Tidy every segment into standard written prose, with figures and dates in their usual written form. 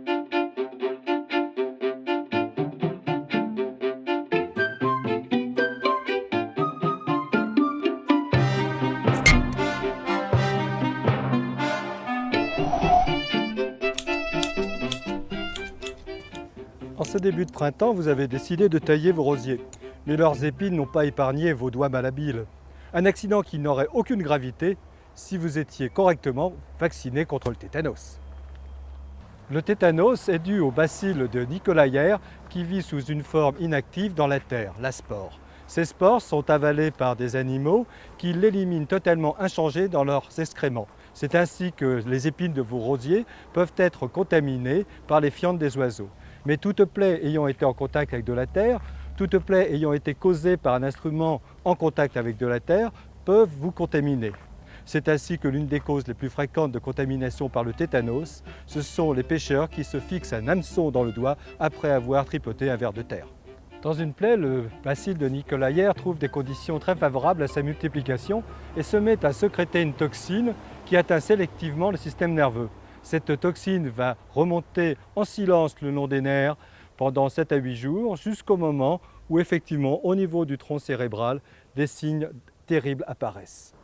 En ce début de printemps, vous avez décidé de tailler vos rosiers, mais leurs épines n'ont pas épargné vos doigts malhabiles. Un accident qui n'aurait aucune gravité si vous étiez correctement vacciné contre le tétanos. Le tétanos est dû au bacille de Nicolayère qui vit sous une forme inactive dans la terre, la spore. Ces spores sont avalées par des animaux qui l'éliminent totalement inchangé dans leurs excréments. C'est ainsi que les épines de vos rosiers peuvent être contaminées par les fientes des oiseaux. Mais toute plaie ayant été en contact avec de la terre, toute plaie ayant été causée par un instrument en contact avec de la terre, peuvent vous contaminer. C'est ainsi que l'une des causes les plus fréquentes de contamination par le tétanos, ce sont les pêcheurs qui se fixent un hameçon dans le doigt après avoir tripoté un ver de terre. Dans une plaie, le bacille de Nicolayère trouve des conditions très favorables à sa multiplication et se met à sécréter une toxine qui atteint sélectivement le système nerveux. Cette toxine va remonter en silence le long des nerfs pendant 7 à 8 jours jusqu'au moment où effectivement au niveau du tronc cérébral des signes terribles apparaissent.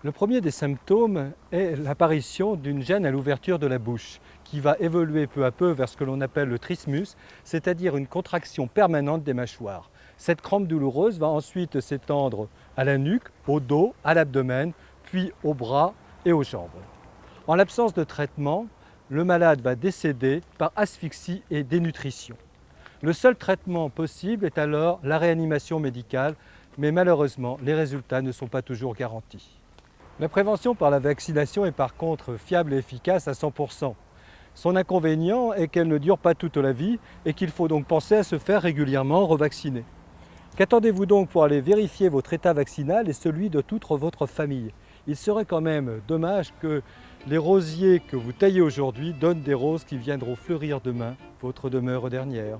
Le premier des symptômes est l'apparition d'une gêne à l'ouverture de la bouche qui va évoluer peu à peu vers ce que l'on appelle le trismus, c'est-à-dire une contraction permanente des mâchoires. Cette crampe douloureuse va ensuite s'étendre à la nuque, au dos, à l'abdomen, puis aux bras et aux jambes. En l'absence de traitement, le malade va décéder par asphyxie et dénutrition. Le seul traitement possible est alors la réanimation médicale, mais malheureusement, les résultats ne sont pas toujours garantis. La prévention par la vaccination est par contre fiable et efficace à 100%. Son inconvénient est qu'elle ne dure pas toute la vie et qu'il faut donc penser à se faire régulièrement revacciner. Qu'attendez-vous donc pour aller vérifier votre état vaccinal et celui de toute votre famille? Il serait quand même dommage que les rosiers que vous taillez aujourd'hui donnent des roses qui viendront fleurir demain, votre demeure dernière.